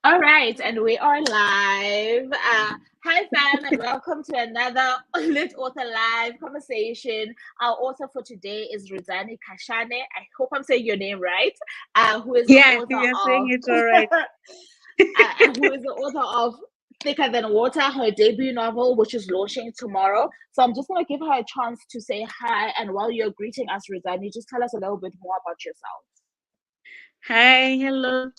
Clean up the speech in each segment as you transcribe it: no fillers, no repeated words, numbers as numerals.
All right, and we are live. Hi, fam, and welcome to another Lit Author Live conversation. Our author for today is Rudzani Khashane. I hope I'm saying your name right. Who is the Yeah, author you're of saying it all right. who is the author of Thicker Than Water, her debut novel, which is launching tomorrow. So I'm just going to give her a chance to say hi. And while you're greeting us, Rudzani, just tell us a little bit more about yourself. Hi, hello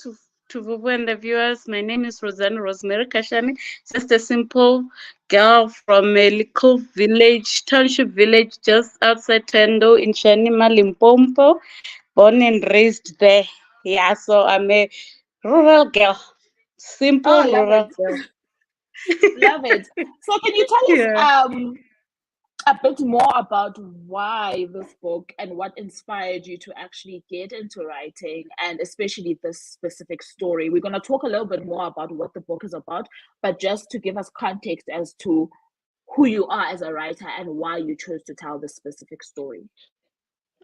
to Vuvu and the viewers. My name is Rosemary Khashane. Just a simple girl from a little village, township village just outside Tendo in Shanima, Limpopo. Born and raised there. Yeah, so I'm a rural girl. Simple Oh, love rural it. girl. Love it. So can you tell us Yeah. a bit more about why this book and what inspired you to actually get into writing, and especially this specific story? We're going to talk a little bit more about what the book is about, but just to give us context as to who you are as a writer and why you chose to tell this specific story.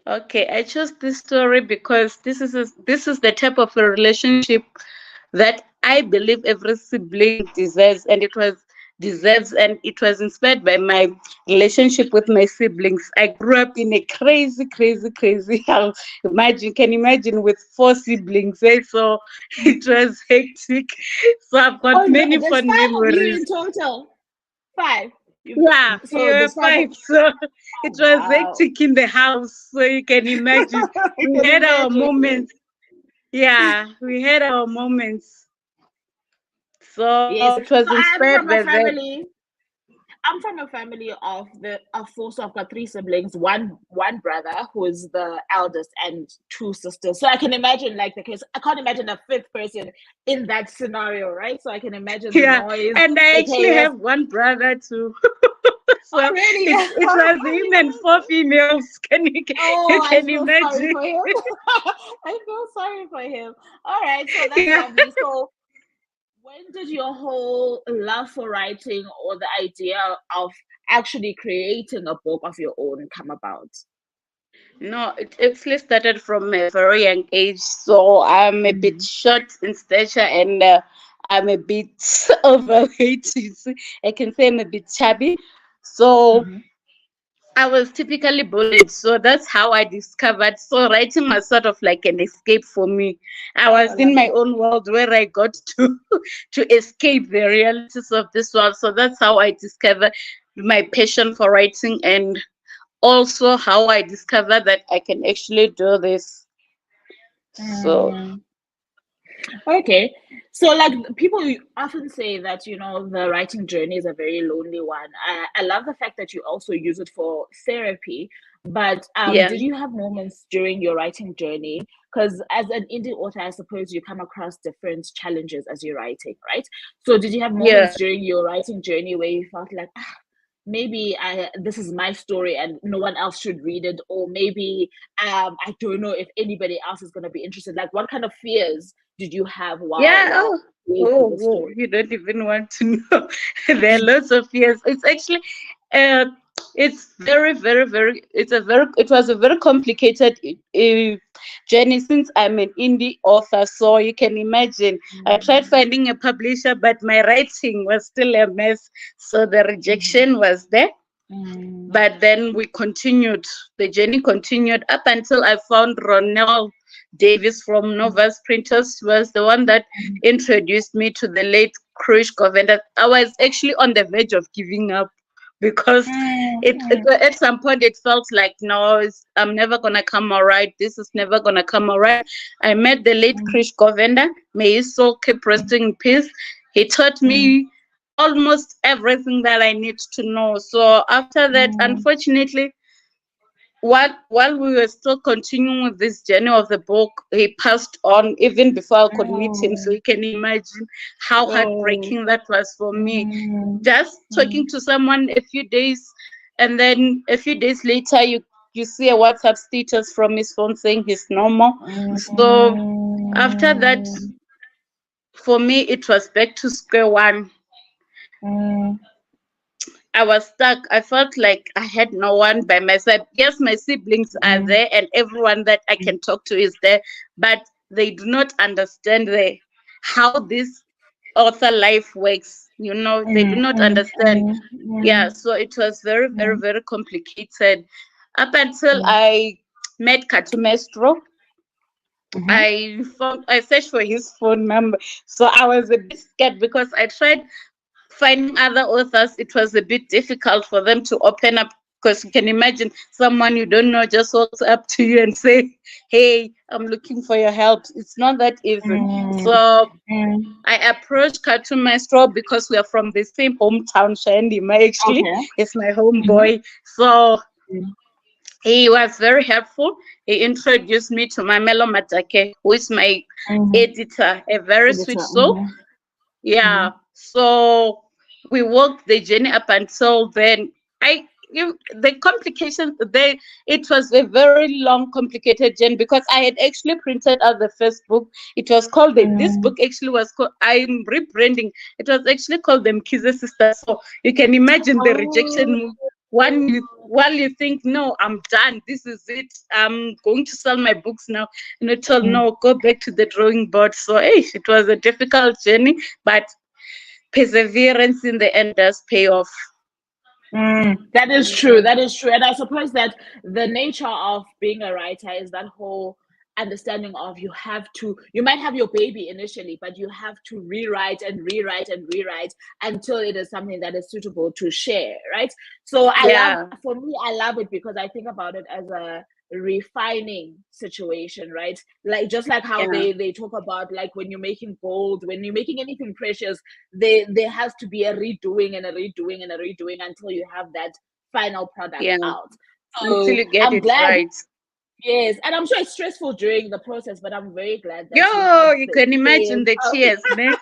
Okay, I chose this story because this is the type of a relationship that I believe every sibling deserves, and it was inspired by my relationship with my siblings. I grew up in a crazy house. Can imagine with four siblings, eh? So it was hectic. So I've got Oh, no, many there's fond five of you in memories. total. Five. Yeah, we So were there's five of. five, so it Oh, was wow. hectic in the house. So you can imagine, I we can had our imagine. moments. Yeah, we had our moments. So Yes. it was So I'm inspired from a by that. family. I'm from a family of four, so I've got three siblings, one brother who is the eldest, and two sisters. So I can imagine like the case. I can't imagine a fifth person in that scenario, right? So I can imagine the Yeah, noise, and I the actually chaos. have one brother too. Oh, So really? it was I him can and four imagine. females. Oh, You I can feel sorry imagine? for him. I feel sorry for him. All right, so that's Yeah. lovely. So when did your whole love for writing or the idea of actually creating a book of your own come about? No, it actually started from a very young age. So I'm a bit Mm-hmm. short in stature and I'm a bit overweight. I can say I'm a bit chubby. So Mm-hmm. I was typically bullied. So that's how I discovered. So writing was sort of like an escape for me. I Oh, I was in love my it. own world where I got to to escape the realities of this world. So that's how I discovered my passion for writing, and also how I discovered that I can actually do this. So Mm. Okay. So, like, people often say that, the writing journey is a very lonely one. I love the fact that you also use it for therapy. But yeah, did you have moments during your writing journey? Because as an indie author, I suppose you come across different challenges as you're writing, right? So, did you have yeah. moments during your writing journey where you felt like, maybe this is my story and no one else should read it, or maybe I don't know if anybody else is going to be interested? Like, what kind of fears did you have while Yeah. creating the story? You don't even want to know. There are lots of fears. It's actually, uh, it's it was a very complicated journey since I'm an indie author. So you can imagine, I tried Mm, finding a publisher, but my writing was still a mess. So the mhm, rejection was there. mm, But then we continued, the journey continued up until I found Ronald Davis from Novas Printers. Was the one that mhm, introduced me to the late Krish Govender. I was actually on the verge of giving up because at some point it felt like, no, I'm never gonna come all right. This is never gonna come all right. I met the late mm, Krish Govender. May his soul keep resting in peace. He taught mm, me almost everything that I need to know. So after that, mm, unfortunately, while we were still continuing with this journey of the book, he passed on even before I could meet him. So mm, you can imagine how oh, heartbreaking that was for me. mm, Just mm, talking to someone a few days, and then a few days later, you see a WhatsApp status from his phone saying he's normal. So after that, mm, for me, it was back to square one. mm, I was stuck. I felt like I had no one by my side. Yes, my siblings are mm, there and everyone that I can talk to is there, but they do not understand how this author life works. You know, they do not understand. Yeah, so it was very, very, very complicated up until I met Katumestro. I searched for his phone number. So I was a bit scared because I tried finding other authors. It was a bit difficult for them to open up, because you can imagine someone you don't know just walks up to you and say, "Hey, I'm looking for your help." It's not that easy. So I approached Katu Maestro because we are from the same hometown. Shandima actually is my homeboy. So he was very helpful. He introduced me to Mamelo Matake, who is my editor, a very sweet soul. Yeah. So we walked the journey up until then. The complications they it was a very long, complicated journey, because I had actually printed out the first book. It was called this book actually was called, I'm rebranding. It was actually called the Mkize Sisters. So you can imagine the rejection. While you think, no, I'm done, this is it, I'm going to sell my books now, and I told, no, go back to the drawing board. So it was a difficult journey, but perseverance in the end does pay off. That is true. That is true. And I suppose that the nature of being a writer is that whole understanding of you might have your baby initially, but you have to rewrite and rewrite and rewrite until it is something that is suitable to share, right? So for me, I love it because I think about it as a refining situation, right? Like just like how they talk about, like when you're making gold, when you're making anything precious, there has to be a redoing and a redoing and a redoing until you have that final product out. So until you get it glad, right. Yes, and I'm sure it's stressful during the process, but I'm very glad that you can imagine the tears, man.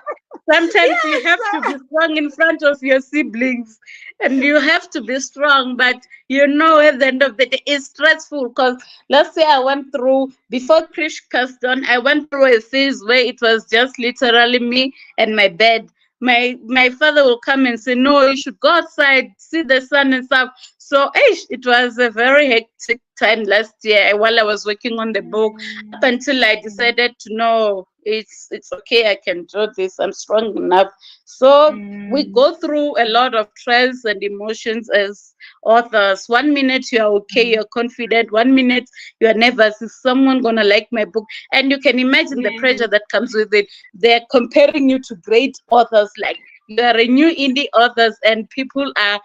Sometimes you have to be strong in front of your siblings, and you have to be strong, but at the end of the day, it's stressful, because let's say I went through, before Krish cast on, I went through a phase where it was just literally me and my bed. My father will come and say, no, you should go outside, see the sun and stuff. So it was a very hectic time last year while I was working on the book, up until I decided to know it's okay, I can do this, I'm strong enough. So we go through a lot of trials and emotions as authors. 1 minute you're okay, you're confident, 1 minute you're nervous, is someone gonna like my book? And you can imagine the pressure that comes with it. They're comparing you to great authors, like you are a new indie authors, and people are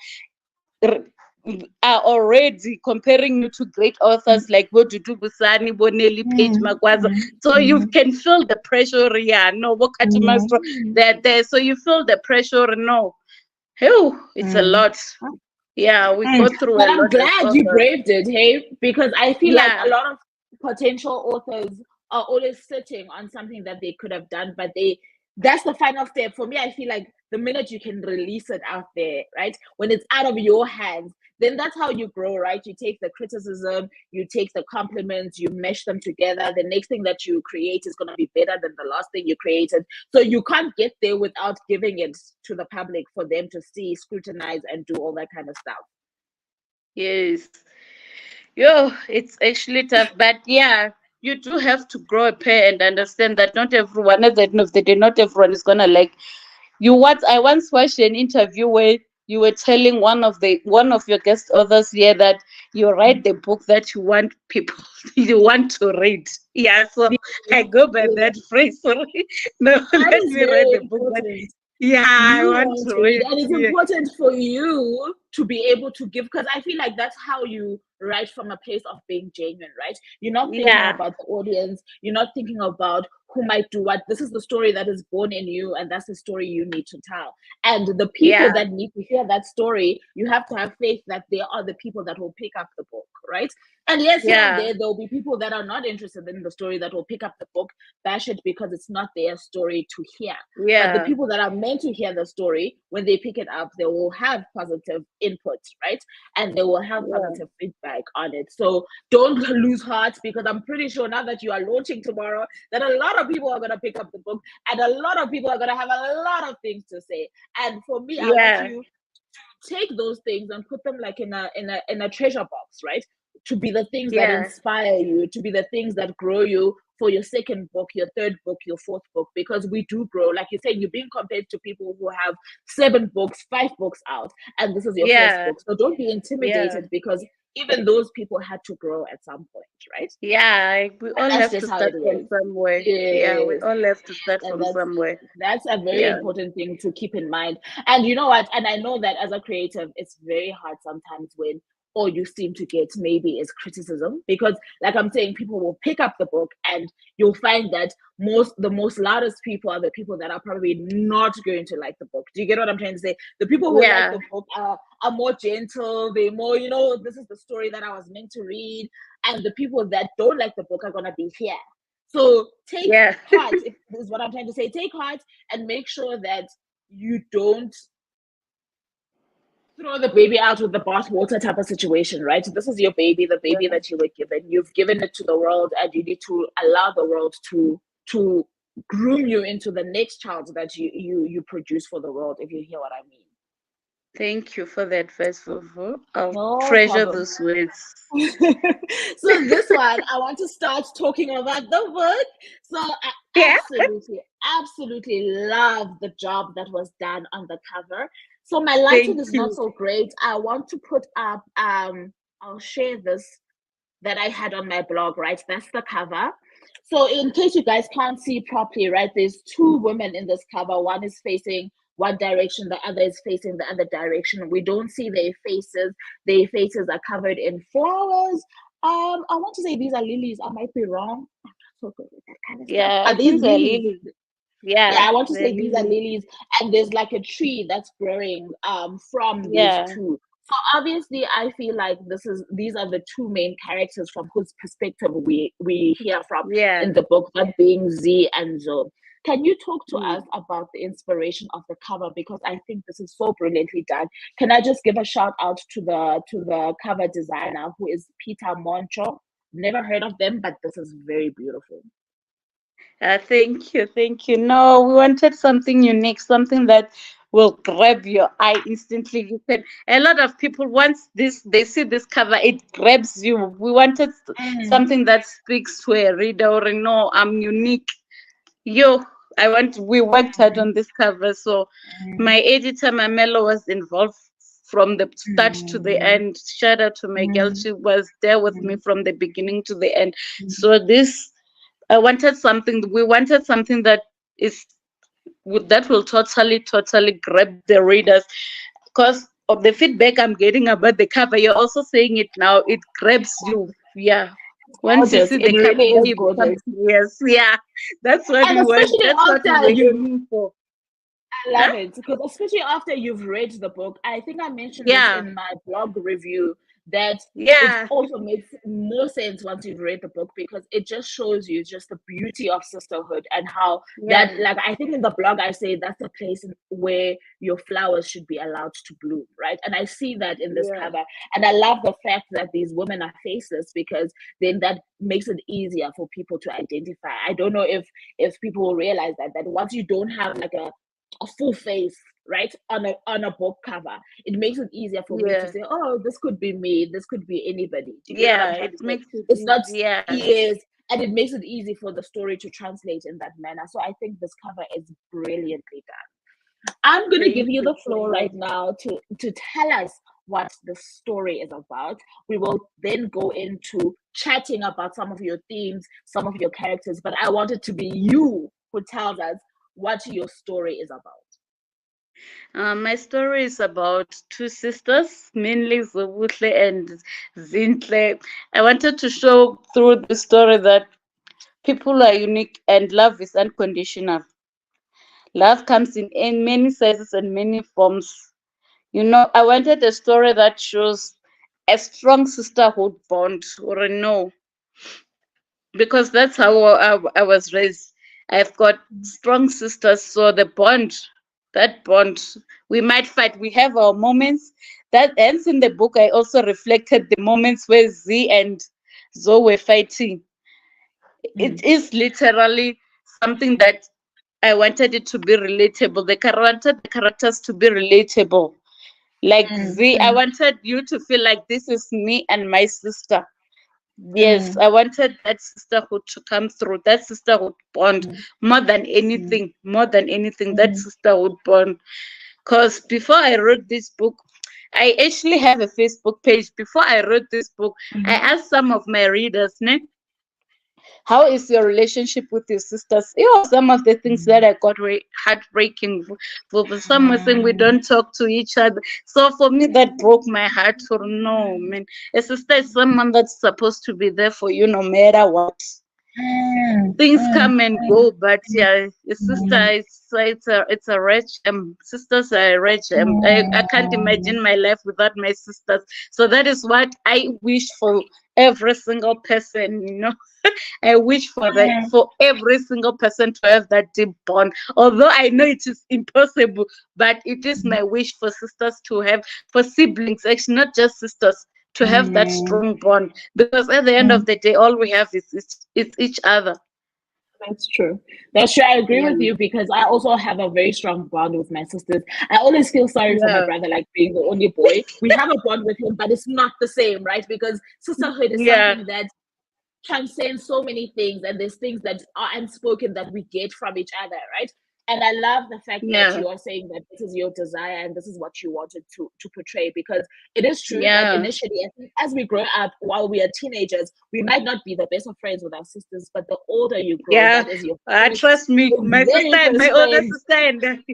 already comparing you to great authors like Vuvu Busani, Bonelli, Page Magwaza. So you can feel the pressure. They're there. So you feel the pressure. It's a lot. Yeah, we go through but a lot. I'm glad you braved it, hey? Because I feel like a lot of potential authors are always sitting on something that they could have done, but that's the final step. For me, I feel like the minute you can release it out there, right? When it's out of your hands, then that's how you grow, right? You take the criticism, you take the compliments, you mesh them together. The next thing that you create is going to be better than the last thing you created. So you can't get there without giving it to the public for them to see, scrutinize, and do all that kind of stuff. Yes. It's actually tough, but you do have to grow a pair and understand that not everyone, at the end of the day, not everyone is gonna like you. I once watched an interview where you were telling one of your guest authors here that you write the book that you want people you want to read. Yeah, so I go by that phrase. Sorry. No, let me write the book that I want to read. And it's important for you to be able to give, because I feel like that's how you write from a place of being genuine, right? You're not thinking about the audience. You're not thinking about who might do what. This is the story that is born in you, and that's the story you need to tell. And the people that need to hear that story, you have to have faith that they are the people that will pick up the book, right? And yes, there'll be people that are not interested in the story that will pick up the book, bash it because it's not their story to hear. But the people that are meant to hear the story, when they pick it up, they will have positive input, right? And they will have positive feedback on it. So don't lose heart, because I'm pretty sure now that you are launching tomorrow, that a lot of people are going to pick up the book, and a lot of people are going to have a lot of things to say. And for me, I want you to take those things and put them like in a treasure box, right? to be the things that inspire you, to be the things that grow you for your second book, your third book, your fourth book, because we do grow. Like you said, you're being compared to people who have 7 books, 5 books out, and this is your first book. So don't be intimidated, because even those people had to grow at some point, right? Yeah, we all have to start from somewhere. Yeah, we Yes. all have to start from somewhere. That's a very important thing to keep in mind. And you know what? And I know that as a creative, it's very hard sometimes when all you seem to get maybe is criticism, because like I'm saying, people will pick up the book and you'll find that the most loudest people are the people that are probably not going to like the book. Do you get what I'm trying to say? The people who like the book are more gentle, they're more, you know, this is the story that I was meant to read. And the people that don't like the book are gonna be here. So take heart, if this is what I'm trying to say, take heart and make sure that you don't throw the baby out with the bathwater type of situation, right? This is your baby, the baby that you were given. You've given it to the world, and you need to allow the world to groom you into the next child that you produce for the world, if you hear what I mean. Thank you for that advice, Vuvu. I'll treasure those words. So this one, I want to start talking about the book. So I absolutely love the job that was done on the cover. So my lighting is not so great. I want to put up, I'll share this that I had on my blog, right? That's the cover. So in case you guys can't see properly, right, there's 2 women in this cover. One is facing one direction, the other is facing the other direction. We don't see their faces. Their faces are covered in flowers. I want to say these are lilies. I might be wrong. I'm not so good with that kind of stuff. Are these lilies? Yeah, I want to say these are lilies, and there's like a tree that's growing from these 2. So obviously, I feel like these are the 2 main characters from whose perspective we hear from in the book, that being Z and Zo. Can you talk to us about the inspiration of the cover, because I think this is so brilliantly done? Can I just give a shout out to the cover designer, who is Peter Moncho? Never heard of them, but this is very beautiful. Thank you. No, we wanted something unique, something that will grab your eye instantly. A lot of people, once they see this cover, it grabs you. We wanted something that speaks to a reader, or no, I'm unique. We worked hard on this cover. So my editor, Mamelo, was involved from the start to the end. Shout out to Miguel. She was there with me from the beginning to the end. So we wanted something that will totally grab the readers, because of the feedback I'm getting about the cover. You're also saying it now, it grabs you. Once you see the cover, really is gorgeous. That's what we want. That's what we were aiming for. I love it, because especially after you've read the book, I think I mentioned this in my blog review, that it also makes more sense once you've read the book, because it just shows you just the beauty of sisterhood, and how that, like, I think in the blog I say that's the place where your flowers should be allowed to bloom, right? And I see that in this cover, and I love the fact that these women are faceless, because then that makes it easier for people to identify. I don't know if people will realize that once you don't have like a full face, right, on a book cover, it makes it easier for me to say, oh, this could be me, this could be anybody. It makes it's not yes, and it makes it easy for the story to translate in that manner. So I think this cover is brilliantly done. I'm going to give you the floor right now to tell us what the story is about. We will then go into chatting about some of your themes, some of your characters, but I want it to be you who tells us what your story is about. My story is about 2 sisters, mainly Zobuhle and Zintle. I wanted to show through the story that people are unique and love is unconditional. Love comes in many sizes and many forms. I wanted a story that shows a strong sisterhood bond, or because that's how I was raised. I've got strong sisters, so that bond, we might fight. We have our moments. That ends in the book. I also reflected the moments where Z and Zo were fighting. It is literally something that I wanted it to be relatable. I wanted the characters to be relatable. Like Z, I wanted you to feel like this is me and my sister. Yes, I wanted that sisterhood to come through, that sisterhood bond, Mm, more than mm, anything, that mm, sisterhood bond. Because before I wrote this book, I actually have a Facebook page. Before I wrote this book, I mhm, asked some of my readers, ne, how is your relationship with your sisters? You know, some of the things that mm, I got heartbreaking. For some are saying we don't talk to each other. So for me, that broke my heart. For no, man, a sister is someone that's supposed to be there for you no matter what. mm, Things mm, come and mm, go, but yeah, a sister, mm, it's a rich sisters are a rich I can't mm, imagine my life without my sisters. So that is what I wish for every single person, you know. I wish for that, mm, for every single person to have that deep bond. Although I know it is impossible, but it is my wish for sisters to have, for siblings, actually, not just sisters, to have that mm, strong bond. Because at the end mm. of the day, all we have is each other. That's true. That's true. I agree Yeah, with you because I also have a very strong bond with my sisters. I always feel sorry for my yeah, brother, like being the only boy. We have a bond with him, but it's not the same, right? Because sisterhood is yeah, something that transcends so many things, and there's things that are unspoken that we get from each other, right? And I love the fact that yeah, you are saying that this is your desire and this is what you wanted to portray, because it is true that yeah, initially, I think as we grow up, while we are teenagers, we might not be the best of friends with our sisters, but the older you grow, yeah. that is Trust me, your my sister, very my first older friend. sister, and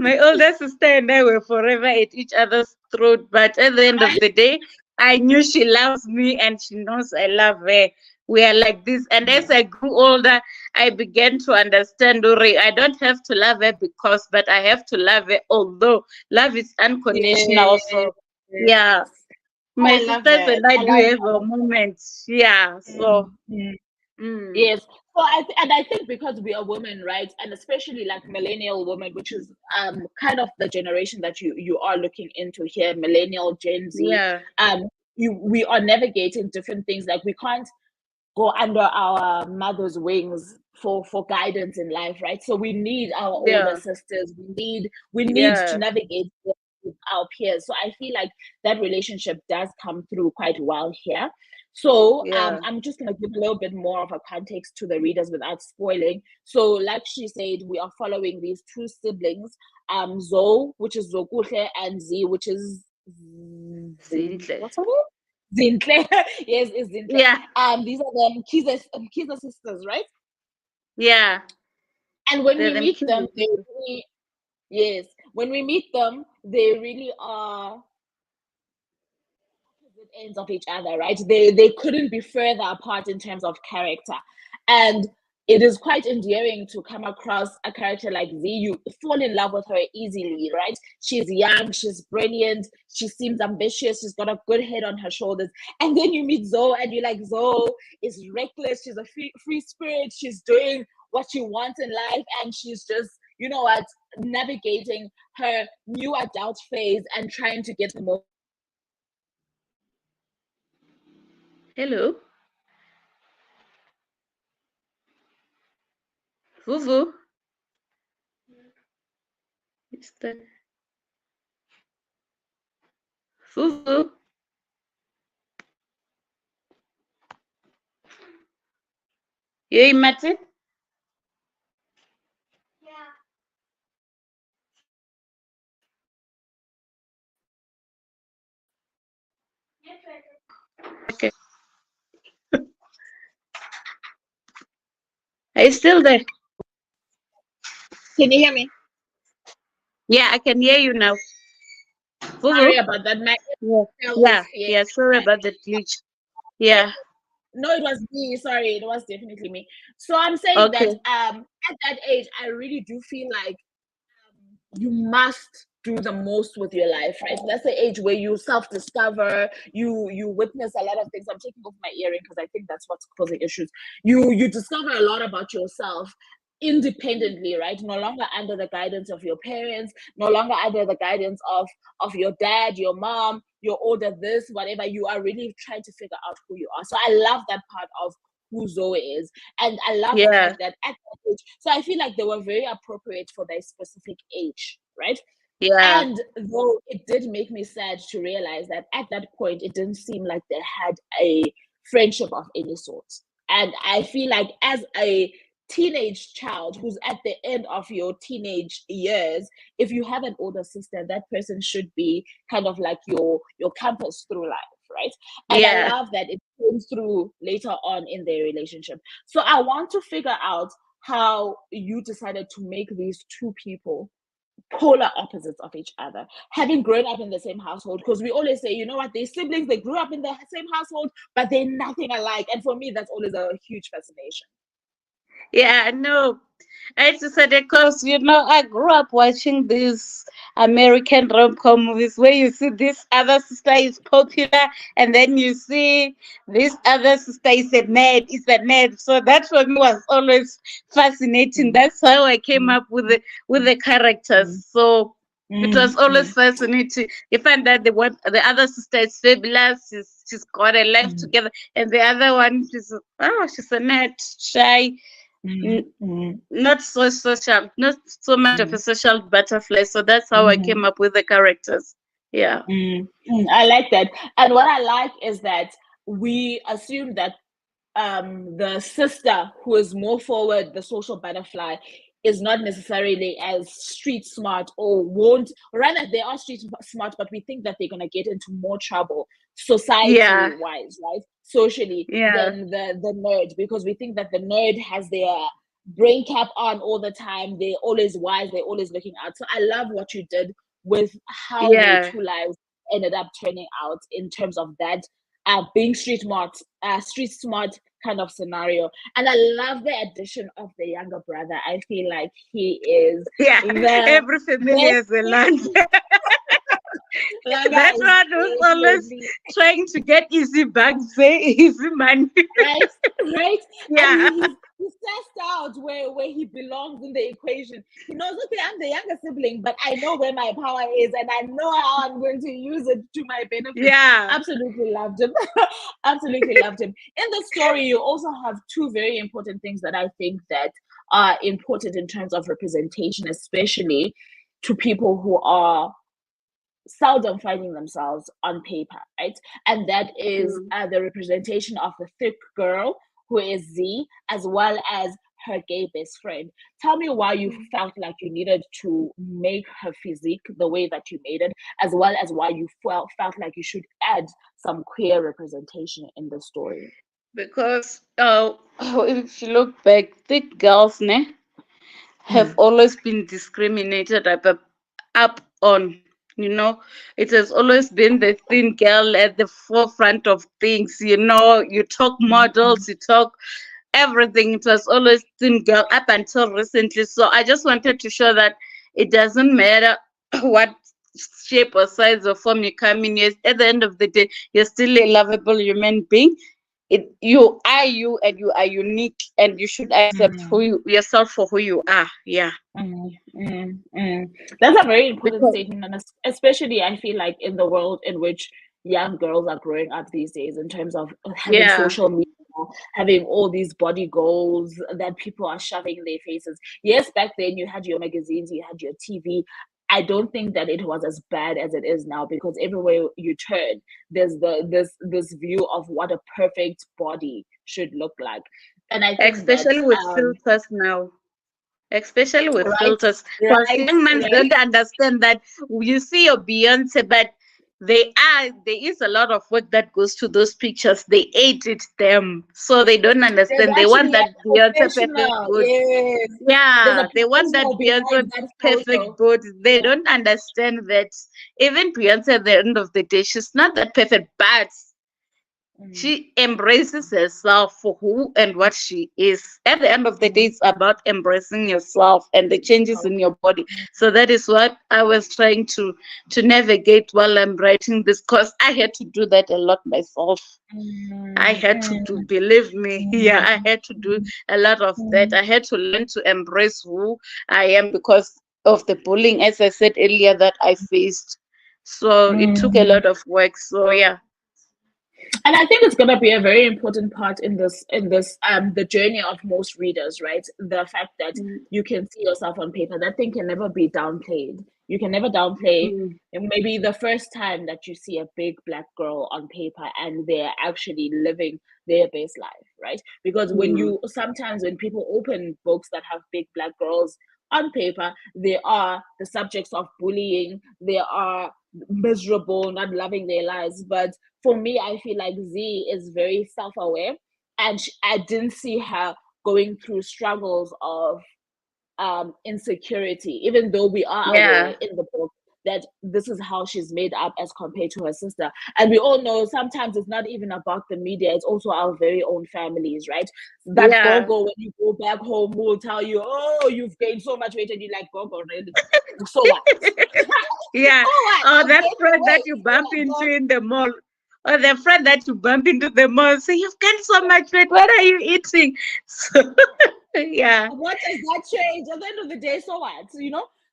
my older sister and I were forever at each other's throat. But at the end of the day, I knew she loves me and she knows I love her. We are like this. And as I grew older, I began to understand, Uri, I don't have to love her because, but I have to love her, although love is unconditional. Yes. So, yeah, Oh, my I love sisters that. and I I do love, have I a love moment. Yeah, that. so, Mm. mm, Yes. So and I think because we are women, right, and especially like millennial women, which is kind of the generation that you are looking into here, millennial, Gen Z, yeah, we are navigating different things. Like we can't go under our mother's wings for guidance in life, right? So we need our older yeah, sisters. We need to yeah, navigate with our peers. So I feel like that relationship does come through quite well here. So yeah, I'm just gonna give a little bit more of a context to the readers without spoiling. So, like she said, we are following these two siblings, Zo, which is Zokuhle, and Z, which is Zinhle. what's her name? Zintle. Yes, it's Zintle. Yeah, These are the Kiza sisters, right? yeah. And when They're we them meet cute. them, they really, yes, when we meet them, they really are opposite ends of each other, right? They couldn't be further apart in terms of character. And it is quite endearing to come across a character like Z. You fall in love with her easily, right? She's young, she's brilliant, she seems ambitious, she's got a good head on her shoulders. And then you meet Zoe, and you're like, Zoe is reckless, she's a free spirit, she's doing what she wants in life, and she's just, you know what, navigating her new adult phase and trying to get the most. Hello, Vuvu. Is that Vuvu? Yay, Martin. Okay. Are you still there? Can you hear me? Yeah, I can hear you now. Sorry Vuvu. about that. My Yeah, email yeah, is here. yeah. Sorry about the glitch. Yeah. No, it was me. Sorry, it was definitely me. So I'm saying that Okay. at that age, I really do feel like you must do the most with your life, right? That's the age where you self-discover, you witness a lot of things. I'm taking off my earring because I think that's what's causing issues. You discover a lot about yourself independently, right? No longer under the guidance of your parents, no longer under the guidance of your dad, your mom, your older this, whatever. You are really trying to figure out who you are. So I love that part of who Zoe is. And I love the Yeah, fact that at that age, so I feel like they were very appropriate for their specific age, right? yeah, And though it did make me sad to realize that at that point, it didn't seem like they had a friendship of any sort. And I feel like as a teenage child who's at the end of your teenage years, if you have an older sister, that person should be kind of like your compass through life, right? And I Yeah. love that it came through later on in their relationship. So I want to figure out how you decided to make these two people polar opposites of each other, having grown up in the same household. Because we always say, you know what, they're siblings, they grew up in the same household, but they're nothing alike. And for me, that's always a huge fascination. Yeah, no. I just said it because, I grew up watching these American rom-com movies where you see this other sister is popular, and then you see this other sister is a nerd. So that for me was always fascinating. Mm, That's how I came mm, up with the characters. mm, So it mm, was always mm, fascinating. You find that the other sister is fabulous. She's got a life mm, together, and the other one she's a nerd, shy, mm, mm, not so social, not so much of a mm, social butterfly. So that's how I mm, came up with the characters. Yeah. I like that. And what I like is that we assume that the sister who is more forward, the social butterfly, is not necessarily as street smart, or won't, rather they are street smart, but we think that they're going to get into more trouble society Yeah. wise, right, socially, Yeah. than the nerd, because we think that the nerd has their brain cap on all the time, they're always wise, they're always looking out. So I love what you did with how their Yeah. two lives ended up turning out in terms of that, being street smart kind of scenario. And I love the addition of the younger brother. I feel like he is Yeah. the Every family best has a land. thing. That guy That is one was always definitely trying to get easy bags, easy money. right, right. And Yeah. he's stressed out where he belongs in the equation. He knows, okay, I'm the younger sibling, but I know where my power is, and I know how I'm going to use it to my benefit. Yeah. Absolutely loved him. Absolutely loved him. In the story, you also have two very important things that I think that are important in terms of representation, especially to people who are seldom finding themselves on paper, right? And that is Mm. the representation of the thick girl who is Z, as well as her gay best friend. Tell me why you felt like you needed to make her physique the way that you made it, as well as why you felt like you should add some queer representation in the story. Because if you look back, thick girls have Mm, always been discriminated up on. It has always been the thin girl at the forefront of things. You talk mm, models, you talk everything. It was always thin girl up until recently. So I just wanted to show that it doesn't matter what shape or size or form you come in. Yes, at the end of the day, you're still a lovable human being. You are you, and you are unique, and you should accept mm, yourself for who you are. Yeah. mm, That's a very important Because statement, and especially I feel like in the world in which young girls are growing up these days, in terms of having yeah. social media, having all these body goals that people are shoving in their faces. Yes, back then you had your magazines, you had your TV. I don't think that it was as bad as it is now, because everywhere you turn, there's this view of what a perfect body should look like, and I think that Especially with filters now. Especially with right, filters. Because right, young men right. don't understand that you see your Beyonce, but there is a lot of work that goes to those pictures. They edit them. So they don't There's understand. They want actually that a Beyonce perfect professional, body. yes. There's a Yeah, they want that professional Beyonce behind that perfect photo. body. They don't understand that even Beyonce at the end of the day, she's not that perfect, but Mm, she embraces herself for who and what she is. At the end of the day, mm, it's about embracing yourself and the changes oh, in your body. So that is what I was trying to navigate while I'm writing this, because I had to do that a lot myself. I mm, had to do, mm, believe me, yeah, I mm, had to do a lot of that. mm, I had to learn to embrace who I am because of the bullying, as I said earlier, that I faced. So it took a mm. lot of work. So yeah. And I think it's going to be a very important part in this the journey of most readers, right? The fact that Mm, you can see yourself on paper, that thing can never be downplayed. You can never downplay mm, maybe the first time that you see a big black girl on paper and they're actually living their best life, right? Because when mm. you sometimes when people open books that have big black girls on paper, they are the subjects of bullying, they are miserable, not loving their lives. But for me, I feel like Z is very self-aware, and I didn't see her going through struggles of insecurity, even though we are aware Yeah, in the book that this is how she's made up as compared to her sister. And we all know sometimes it's not even about the media, it's also our very own families, right? That yeah, Gogo, when you go back home, will tell you, oh, you've gained so much weight, and you're like, Gogo, really? So what? yeah. So what? Or I've that gained the friend that weight. you Oh bump my into God. in the mall, or the friend that you bump into the mall, say, "You've gained so much weight. What are you eating?" So, yeah. What does that change? At the end of the day, so what? So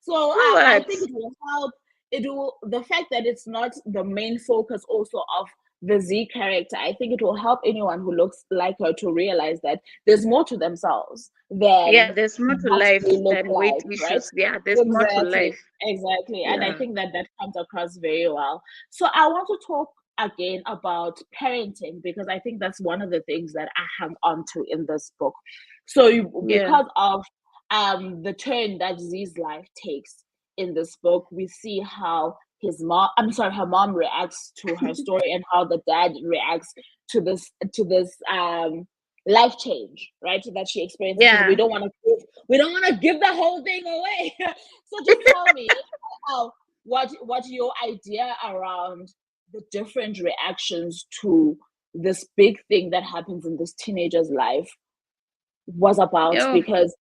So I what? think it will help. It will the fact that it's not the main focus also of the Z character. I think it will help anyone who looks like her to realize that there's more to themselves Yeah, than there's more to what life they look than weight like, right? issues. Yeah, there's more to Exactly, life. exactly. And I Yeah, think that that comes across very well. So I want to talk again about parenting because I think that's one of the things that I hang on to in this book. So yeah, because of the turn that Z's life takes in this book, we see how her mom reacts to her story and how the dad reacts to this life change, right? That she experiences because we yeah. don't want to give the whole thing away. So just tell me what your idea around the different reactions to this big thing that happens in this teenager's life was about, Oh, because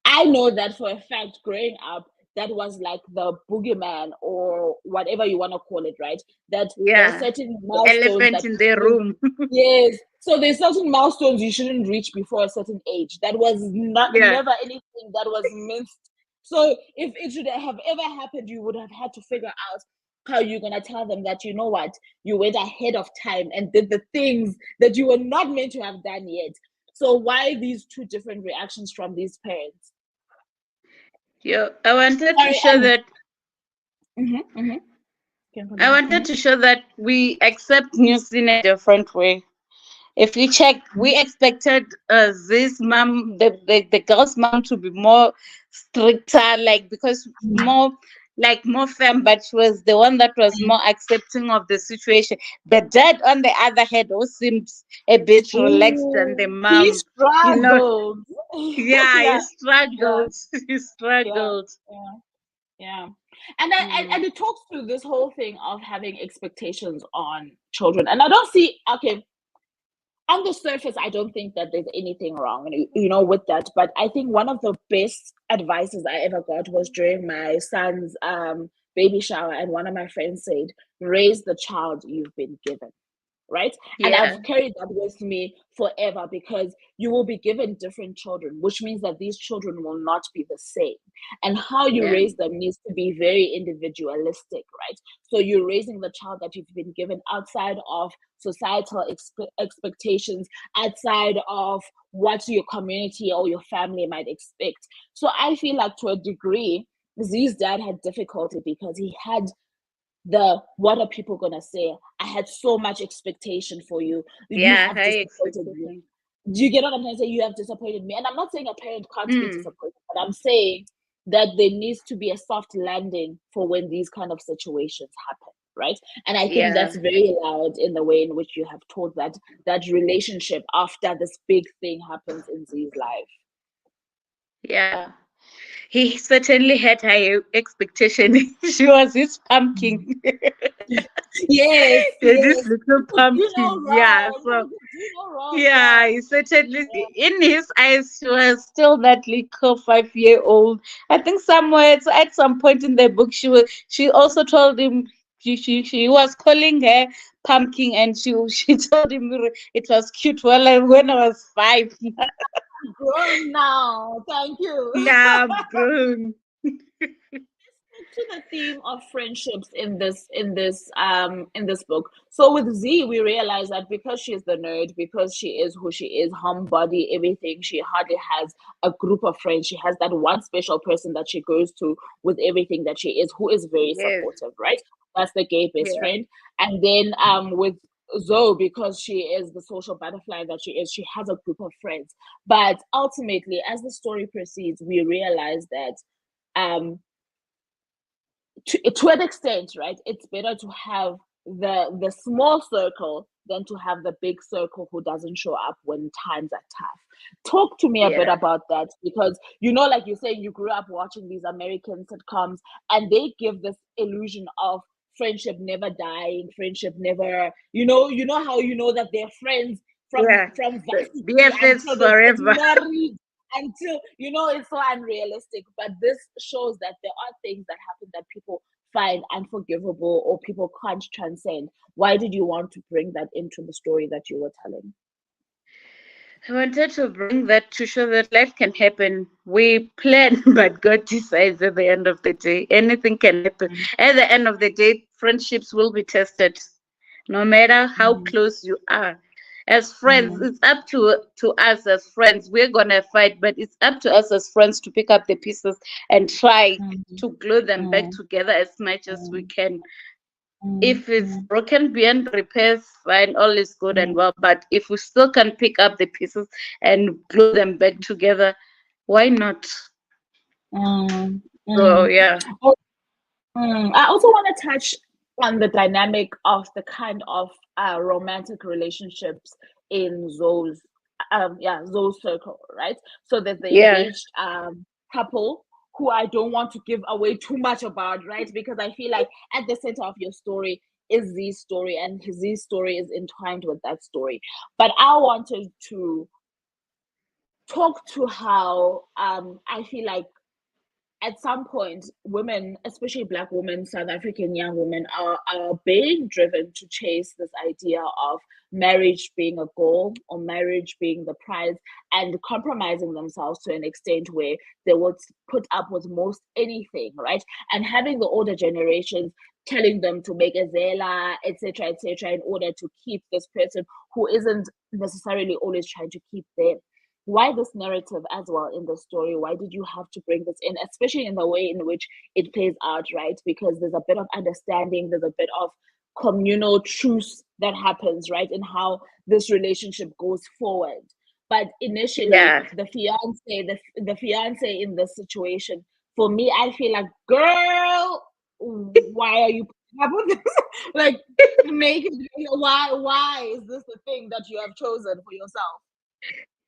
I know that for a fact growing up, that was like the boogeyman or whatever you want to call it, right? That there are yeah. certain The milestones elephant that in you the shouldn't, room. yes. So there's certain milestones you shouldn't reach before a certain age. That was not Yeah, never anything that was minced. So if it should have ever happened, you would have had to figure out how you're gonna tell them that you know what, you went ahead of time and did the things that you were not meant to have done yet. So why these two different reactions from these parents? yeah. I wanted to Sorry, show and that. can I continue. wanted to show that we accept news in a different way. If you check, we expected this mom, the girl's mom, to be more stricter, like because more firm, but she was the one that was more accepting of the situation. The dad, on the other hand, also seems a bit relaxed than the Oh, he mom. You know, struggled. yeah, he Yeah, yeah, struggled. He yeah, struggled. yeah, yeah. And Mm. it talks to this whole thing of having expectations on children. And I don't see, okay, on the surface, I don't think that there's anything wrong, with that. But I think one of the best advices I ever got was during my son's baby shower, and one of my friends said, "Raise the child you've been given." Right? And Yeah, I've carried that with me forever because you will be given different children, which means that these children will not be the same. And how you yeah, raise them needs to be very individualistic, right? So you're raising the child that you've been given outside of societal expectations, outside of what your community or your family might expect. So I feel like to a degree, Z's dad had difficulty because he had the what are people gonna say? I had so much expectation for you. You yeah. have High disappointed me. expectation. Do you get what I'm trying to say? You have disappointed me. And I'm not saying a parent can't be Mm. disappointed, but I'm saying that there needs to be a soft landing for when these kind of situations happen. Right. And I think Yeah, that's very loud in the way in which you have told that relationship after this big thing happens in Z's life. yeah. He certainly had high expectation. She was his pumpkin. Yes, This yes. little You could do no pumpkin. Yeah. wrong. So You could do no wrong. yeah, Yeah. he certainly in his eyes she was still that little 5 year old. I think somewhere at some point in the book she also told him she was calling her pumpkin and she told him it was cute when I was 5. Grown now. Thank you. Yeah, I'm grown. to the theme of friendships in this book. So with Z, we realize that because she's the nerd, because she is who she is, homebody, everything, she hardly has a group of friends. She has that one special person that she goes to with everything that she is, who is very Yes. supportive, right? That's the gay best Yeah. friend. And then with Zoe, because she is the social butterfly that she is, she has a group of friends. But ultimately, as the story proceeds, we realize that um to an extent, right, it's better to have the small circle than to have the big circle who doesn't show up when times are tough. Talk to me a bit Yeah. about that, because like you say, you grew up watching these American sitcoms, and they give this illusion of friendship never dying, friendship never, how that they're friends from Yeah. The varsity BFFs until they get forever. married, until it's so unrealistic. But this shows that there are things that happen that people find unforgivable or people can't transcend. Why did you want to bring that into the story that you were telling? I wanted to bring that to show that life can happen. We plan, but God decides at the end of the day. Anything can happen. At the end of the day, friendships will be tested, no matter how Mm, close you are. As friends, mm, it's up to us as friends. We're gonna fight, but it's up to us as friends to pick up the pieces and try mm, to glue them back mm, together as much as we mm, can. mm, If it's mm, broken beyond repairs, fine, all is good and mm, well. But if we still can pick up the pieces and glue them back together, why not? mm, So mm. yeah, I also want to touch on the dynamic of the kind of romantic relationships in Zoe's circle, right? So there's the yeah, engaged couple who I don't want to give away too much about, right? Because I feel like at the center of your story is Z's story, and Z's story is entwined with that story. But I wanted to talk to how I feel like at some point, women, especially Black women, South African young women, are being driven to chase this idea of marriage being a goal or marriage being the prize, and compromising themselves to an extent where they would put up with most anything, right? And having the older generations telling them to make a zela, etc., in order to keep this person who isn't necessarily always trying to keep them. Why this narrative as well in the story? Why did you have to bring this in, especially in the way in which it plays out, right? Because there's a bit of understanding, there's a bit of communal truce that happens, right, in how this relationship goes forward. But initially, yeah. the fiance in this situation, for me, I feel like, girl, why are you putting up with this? Like, make it, why is this the thing that you have chosen for yourself?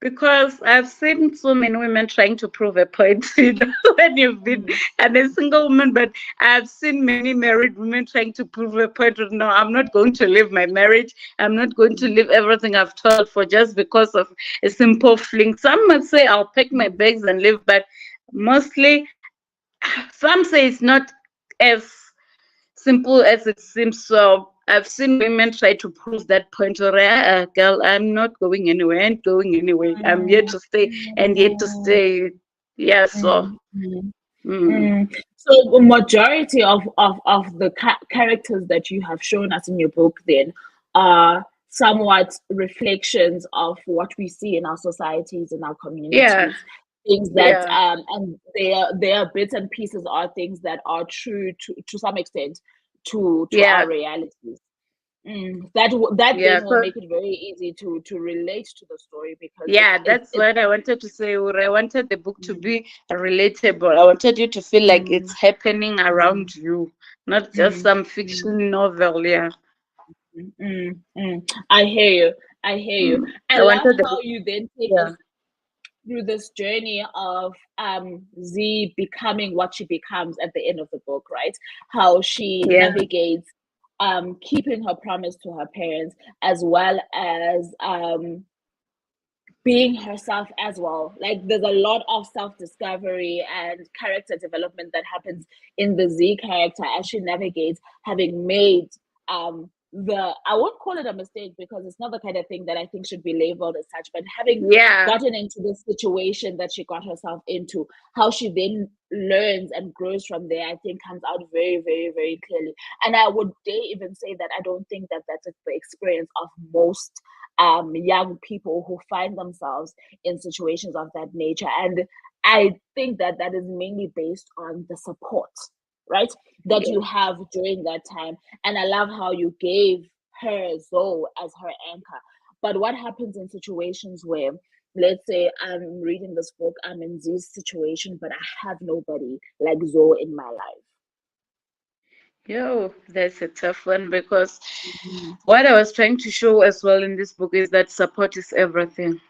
Because I've seen so many women trying to prove a point, when you've been Mm, a single woman, but I've seen many married women trying to prove a point of no, I'm not going to leave my marriage. I'm not going to mm, leave everything I've toiled for just because of a simple fling. Some might say I'll pack my mm, bags and leave, but mostly some say it's not as simple as it seems. So I've seen women try to prove that point, or girl, I'm not going anywhere, I ain't going anywhere. I'm here mm, to stay and here to mm, stay. Yeah, so mm, mm, mm, mm. So the majority of the characters that you have shown us in your book then are somewhat reflections of what we see in our societies, in our yeah, communities. Things that yeah, and their bits and pieces are things that are true to some extent to our yeah, realities. That yeah. then will So make it very easy to relate to the story, because yeah, that's it's what I wanted to say. I wanted the book to mm, be relatable. I wanted you to feel like mm, it's happening mm, around you, not just mm, some mm, fiction novel. Yeah. I hear you. I hear you. I I love wanted the how book. you then take us Yeah. through this journey of Z becoming what she becomes at the end of the book, right? How she Yeah. navigates keeping her promise to her parents, as well as being herself as well. Like, there's a lot of self-discovery and character development that happens in the Z character as she navigates having made I won't call it a mistake, because it's not the kind of thing that I think should be labeled as such, but having Yeah. gotten into the situation that she got herself into, how she then learns and grows from there, I think comes out very, very, very clearly. And I would dare even say that I don't think that that's the experience of most young people who find themselves in situations of that nature. And I think that that is mainly based on the support, right, that you have during that time. And I love how you gave her Zoe as her anchor. But what happens in situations where, let's say I'm reading this book, I'm in this situation, but I have nobody like Zoe in my life? Yo, that's a tough one because Mhm. what I was trying to show as well in this book is that support is everything.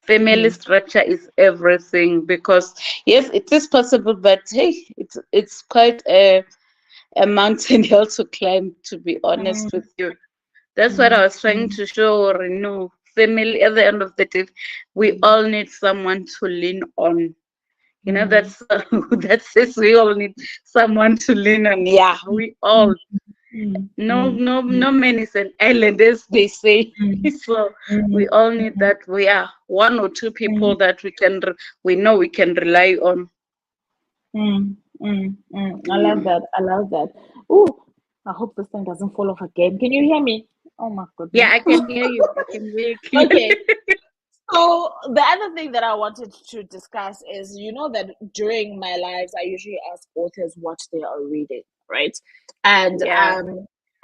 Family Mm, structure is everything because yes, it is possible, but hey, it's quite a mountain hill to climb, to be honest mm, with you. That's what I mm, was trying mm, to show, or family at the end of the day, we mm, all need someone to lean on. mm, That's that says we all need someone to lean on. Yeah, we all. mm, mm, No, mm, no, mm, no man is an island, as they say. mm, So we mm, all need that. We are one or two people mm, that we know we can rely on. I love Mm. that. I love that. Ooh, I hope this thing doesn't fall off again. Can you hear me? Oh my Yeah, goodness. I can hear you. I can hear you Okay. clearly. So the other thing that I wanted to discuss is, that during my lives, I usually ask authors what they are reading, right? And Yeah,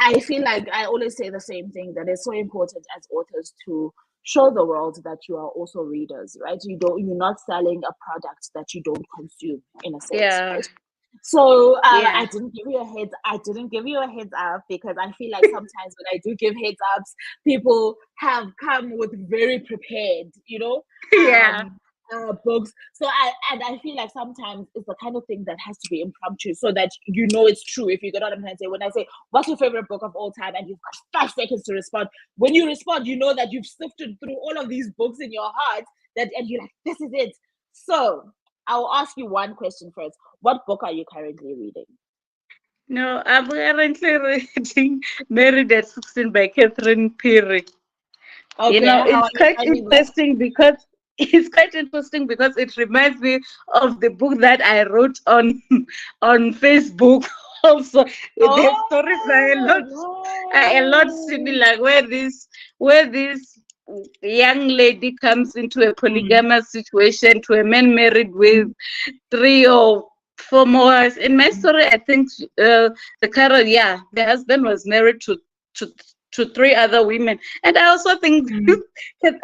I feel like I always say the same thing, that it's so important as authors to show the world that you are also readers, right? You're not selling a product that you don't consume, in a sense, yeah, right? So yeah, I didn't give you a heads up because I feel like sometimes when I do give heads ups, people have come with very prepared, yeah. um, books. So I feel like sometimes it's the kind of thing that has to be impromptu so that it's true. If you get what I'm trying to say, when I say what's your favorite book of all time, and you've got 5 seconds to respond, when you respond, you know that you've sifted through all of these books in your heart, and you're like, this is it. So I'll ask you one question first. What book are you currently reading? No, I'm currently reading Married at 16 by Catherine Perry. Okay, how It's are you quite finding that? interesting because it reminds me of the book that I wrote on on Facebook. Also, the stories are a lot Oh, similar. Where this young lady comes into a mm, polygamous situation to a man married with mm, 3 or 4 more. In my story, I think the husband was married to to 3 other women, and I also think mm,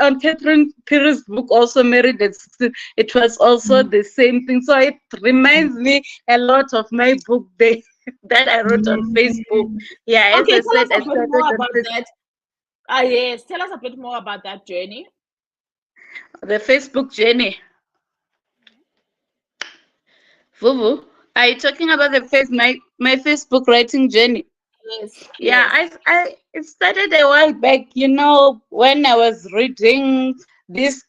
on Catherine Perry's book, also Married at 16, it was also mm, the same thing. So it reminds me a lot of my book day that I wrote on Facebook. mm. Yeah, as Okay, I tell said, us I a bit started more on about that. Yes, tell us a bit more about that journey. the Facebook journey. Vuvu, are you talking about my Facebook writing journey? Yes, Yeah, yes. it started a while back, when I was reading these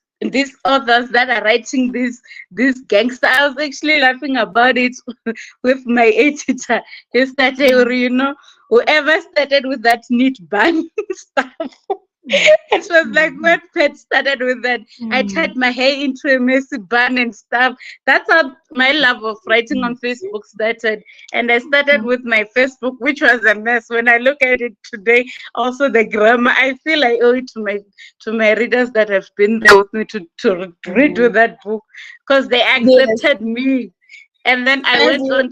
authors that are writing this gangster. I was actually laughing about it with my editor. He started, Mm, whoever started with that neat bun stuff. mm, It was like mm, when Pet started with that. I mm, tied my hair into a messy bun and stuff. That's how my love of writing on mm, Facebook started. And I started mm, with my Facebook, which was a mess. When I look at it today, also the grammar, I feel I owe it to my readers that have been there with me to read with mm. that book because they Yes, accepted me. And then I as went you. on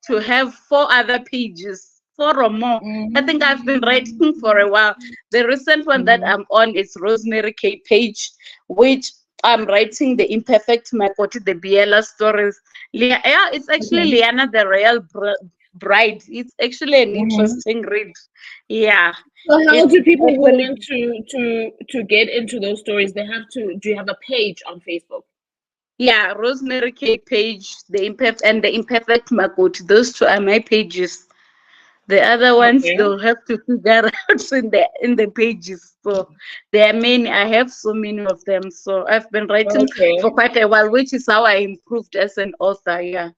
to have 4 other pages, 4 or more. I think I've been Mm, writing for a while. The recent one that mm, I'm on is Rosemary K. Page, which I'm writing the imperfect Makoti, the Biela stories. Yeah, it's actually okay. Liana the Royal Bride. It's actually an Mhm. interesting read. Yeah, So how it's do people who actually, want to get into those stories, they have to do you have a page on Facebook? yeah, Rosemary K. Page, the imperfect Makoti. Those two are my pages. The other ones Okay. they'll have to figure out in the pages. So there are many. I have so many of them. So I've been writing for Okay. quite a while, which is how I improved as an author. Yeah,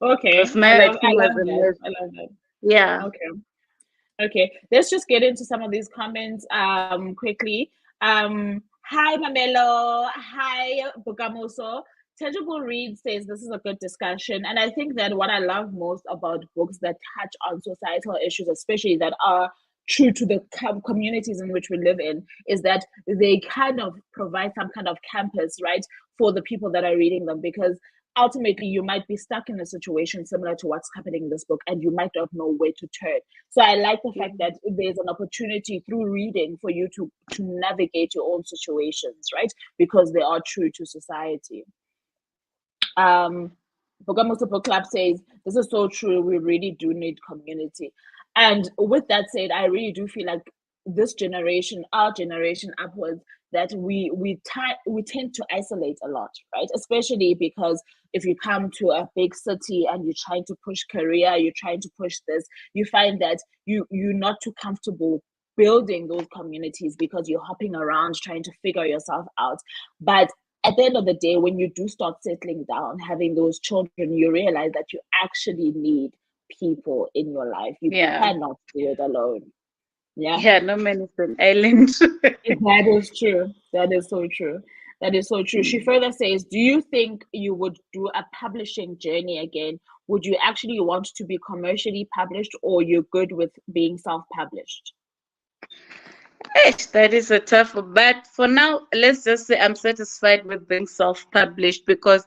Okay. because my I writing was love a that. mess. I love that. Yeah. Okay. Okay. Let's just get into some of these comments quickly. Hi Mamelo. Hi Bukamoso. Tangible Read says this is a good discussion. And I think that what I love most about books that touch on societal issues, especially that are true to the communities in which we live in, is that they kind of provide some kind of campus, right, for the people that are reading them. Because ultimately, you might be stuck in a situation similar to what's happening in this book, and you might not know where to turn. So I like the fact that there's an opportunity through reading for you to navigate your own situations, right? Because they are true to society. Bogamoso Book Club says, this is so true. We really do need community. And with that said, I really do feel like this generation, our generation upwards, that we tend to isolate a lot, right? Especially because if you come to a big city and you're trying to push career, you're trying to push this, you find that you're not too comfortable building those communities because you're hopping around trying to figure yourself out. But at the end of the day, when you do start settling down, having those children, you realize that you actually need people in your life. You cannot do it alone. Yeah, no man is an island. That is true. That is so true. That is so true. She further says, do you think you would do a publishing journey again? Would you actually want to be commercially published, or you're good with being self-published? That is a tough one. But for now, let's just say I'm satisfied with being self-published because,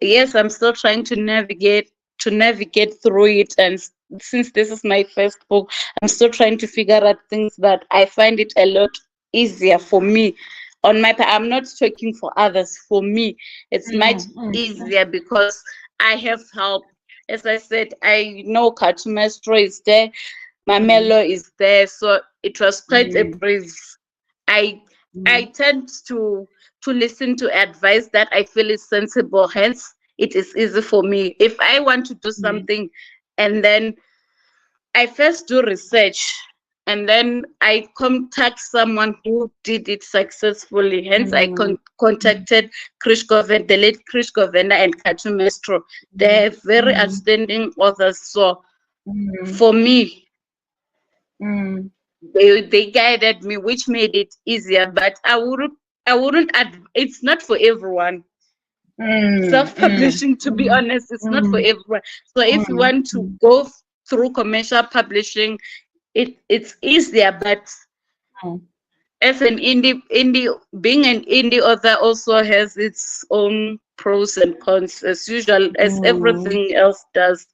yes, I'm still trying to navigate through it. And since this is my first book, I'm still trying to figure out things that I find it a lot easier for me. On my part, I'm not talking for others. For me, it's much easier because I have help. As I said, I know Maestro is there. Mamelo is there, so it was quite a breeze. I tend to listen to advice that I feel is sensible. Hence, it is easy for me. If I want to do something, and then I first do research, and then I contact someone who did it successfully. Hence, I contacted the late Krish Govender and Katu Maestro. They're very outstanding authors. So, for me, they guided me, which made it easier. But I wouldn't it's not for everyone. Self-publishing, to be honest, it's not for everyone. So if you want to go through commercial publishing, it's easier. But as an being an indie author also has its own pros and cons, as usual, as everything else does.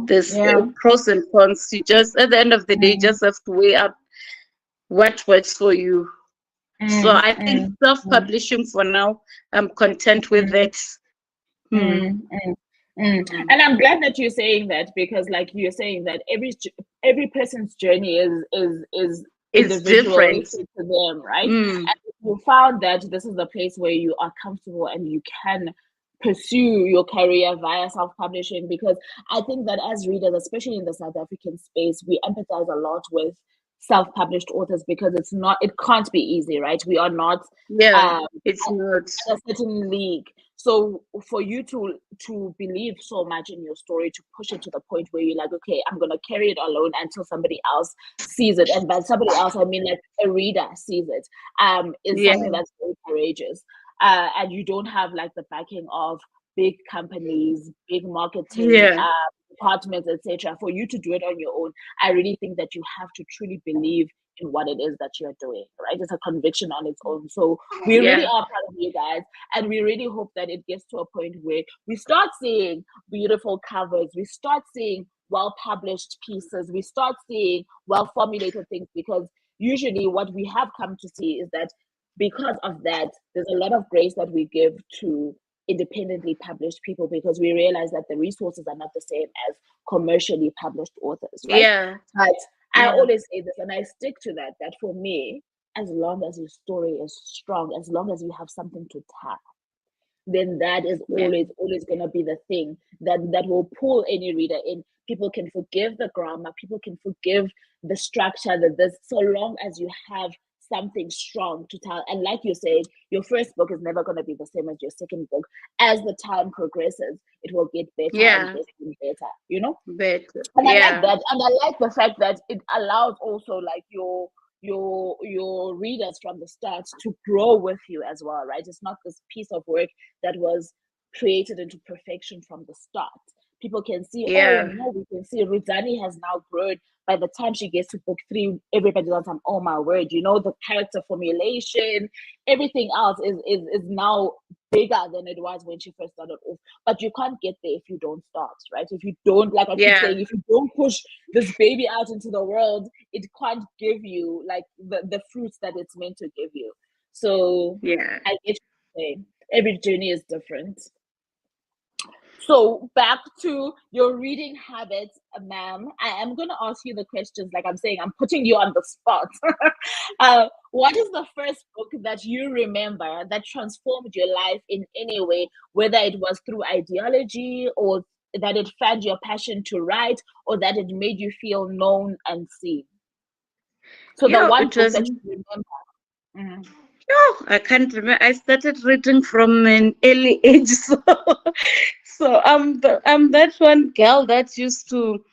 There's pros and cons. You just, at the end of the day, just have to weigh up what works for you. So I think self-publishing for now, I'm content with it. And I'm glad that you're saying that, because like you're saying that every person's journey is different to them, right? And if you found that this is the place where you are comfortable and you can pursue your career via self-publishing, because I think that as readers, especially in the South African space, we empathize a lot with self-published authors because it can't be easy, right? We are not it's not a certain league. So for you to believe so much in your story, to push it to the point where you're like, okay, I'm gonna carry it alone until somebody else sees it, and by somebody else I mean like a reader sees it, is something that's very courageous. And you don't have like the backing of big companies, big marketing departments, etc. For you to do it on your own, I really think that you have to truly believe in what it is that you're doing, right? It's a conviction on its own. So we really are proud of you guys, and we really hope that it gets to a point where we start seeing beautiful covers, we start seeing well-published pieces, we start seeing well-formulated things, because usually what we have come to see is that because of that, there's a lot of grace that we give to independently published people, because we realize that the resources are not the same as commercially published authors, right? But I always say this, and I stick to that for me, as long as your story is strong, as long as you have something to tell, then that is always going to be the thing that will pull any reader in. People can forgive the grammar, people can forgive the structure, so long as you have something strong to tell. And like you said, your first book is never going to be the same as your second book. As the time progresses, it will get better and better, you know? Better. And I like that. And I like the fact that it allows also like your your readers from the start to grow with you as well, right? It's not this piece of work that was created into perfection from the start. People can see, oh Yeah. no, we can see Rudzani has now grown. By the time she gets to book 3, everybody's on, oh my word, the character formulation, everything else is now bigger than it was when she first started off. But you can't get there if you don't start, right? If you don't, like I keep saying, if you don't push this baby out into the world, it can't give you like the fruits that it's meant to give you. So Yeah. I get you saying every journey is different. So back to your reading habits, ma'am. I am going to ask you the questions. Like I'm saying, I'm putting you on the spot. What is the first book that you remember that transformed your life in any way, whether it was through ideology or that it fed your passion to write or that it made you feel known and seen? So the one It book was. that you remember. Mm-hmm. I can't remember. I started reading from an early age, so I'm that one girl that used to,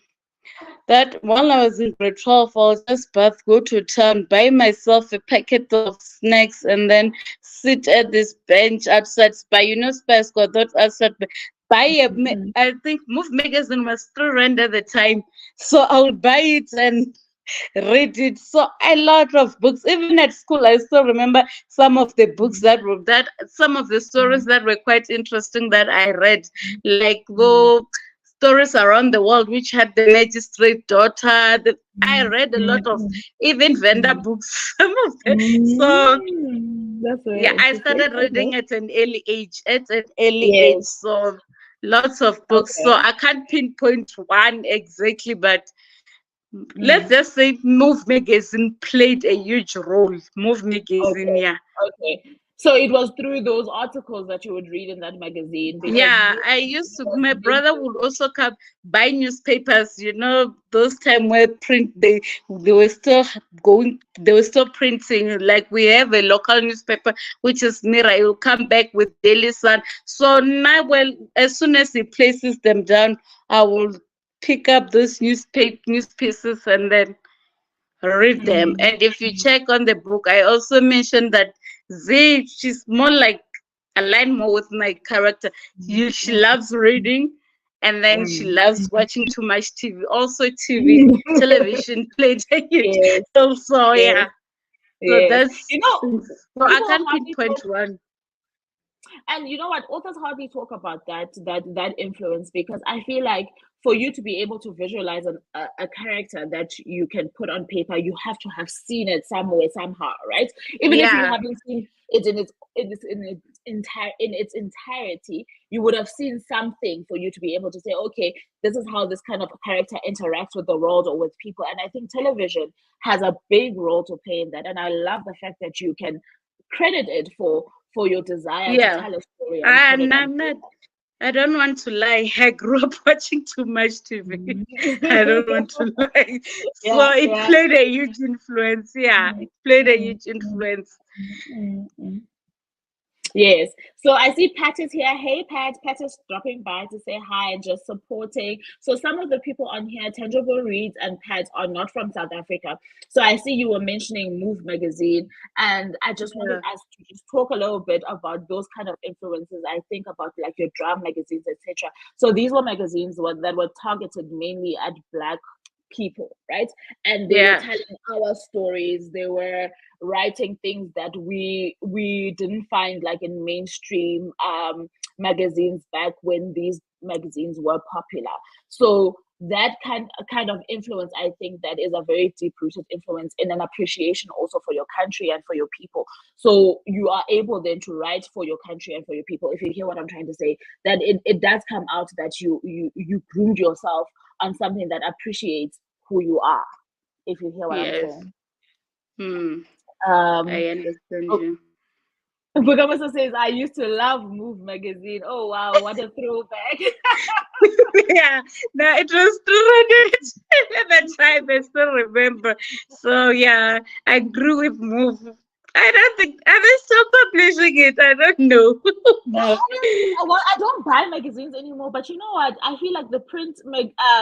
that while I was in grade 12, I'll just go to town, buy myself a packet of snacks, and then sit at this bench outside Spy. Spy's got that outside. Buy I think Move magazine was £3 at the time, so I would buy it and read it. So a lot of books. Even at school, I still remember some of the books some of the stories that were quite interesting that I read, like stories around the world, which had the magistrate daughter. I read a lot of even vendor books. Some of them. So That's very yeah, I interesting. started reading at an early age. Yes. So lots of books. So Okay. I can't pinpoint one exactly, but let's Mm. just say Move magazine played a huge role. Move magazine, Okay. yeah. Okay. So it was through those articles that you would read in that magazine because Yeah, Move I used to, was my meant brother would also come buy newspapers, those time where they were still they were still printing. Like we have a local newspaper, which is Mira. He'll come back with Daily Sun. So now, well, as soon as he places them down, I will pick up those news pieces and then read them. to. And if you check on the book, I also mentioned that she's more like aligned more with my character. She loves reading, and then she loves watching too much TV. Also, television played a huge Yes, role. So yes, yeah, so yes. that's so I People can't hardly pinpoint talk, one. and you know what? Authors hardly talk about that influence because I feel like for you to be able to visualize a character that you can put on paper, you have to have seen it somewhere somehow, right? Even if you Yeah, haven't seen it in its entirety, you would have seen something for you to be able to say, okay, this is how this kind of character interacts with the world or with people. And I think television has a big role to play in that. And I love the fact that you can credit it for your desire to yeah. tell a story and put it And on I'm not. paper. I don't want to lie. I grew up watching too much TV. I don't want to lie. So Yeah, it yeah. played a huge influence. Yeah, Mm, it played a mm, huge mm, influence. mm. Yes. So I see Pat is here. Hey, Pat. Pat is dropping by to say hi and just supporting. So some of the people on here, Tangible Reads and Pat, are not from South Africa. So I see you were mentioning Move Magazine, and I just wanted Yeah. us to just talk a little bit about those kind of influences. I think about like your drum magazines, etc. So these were magazines that were targeted mainly at Black people, right? And they were Yeah. telling our stories. They were writing things that we didn't find like in mainstream magazines back when these magazines were popular. So that kind of influence, I think that is a very deep rooted influence in an appreciation also for your country and for your people. So you are able then to write for your country and for your people, if you hear what I'm trying to say, that it does come out that you groomed yourself on something that appreciates who you are, if you hear what I'm Yes. saying. Hmm. Um, I understand oh, you. Bugamasa says, I used to love Move magazine. Oh, wow, what a throwback. Yeah. No, it was 200 at that time. I still remember. So yeah, I grew with Move I don't think, are they still publishing it? I don't know. Yeah, well, I don't buy magazines anymore, but you know what? I feel like the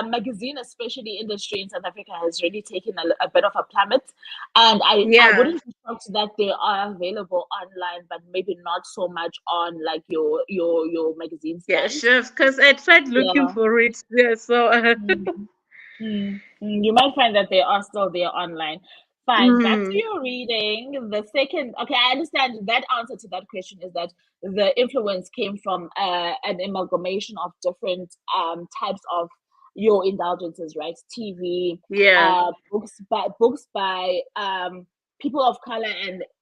magazine, especially industry in South Africa, has really taken a bit of a plummet. And I Yeah. wouldn't be shocked that they are available online, but maybe not so much on like your magazine Yeah, stands. sure. Because I tried looking Yeah. for it. Yeah, so Mm. You might find that they are still there online. Fine. Back to mm, your reading. The second, okay, I understand that answer to that question is that the influence came from an amalgamation of different types of your indulgences, right? TV, yeah, books by people of color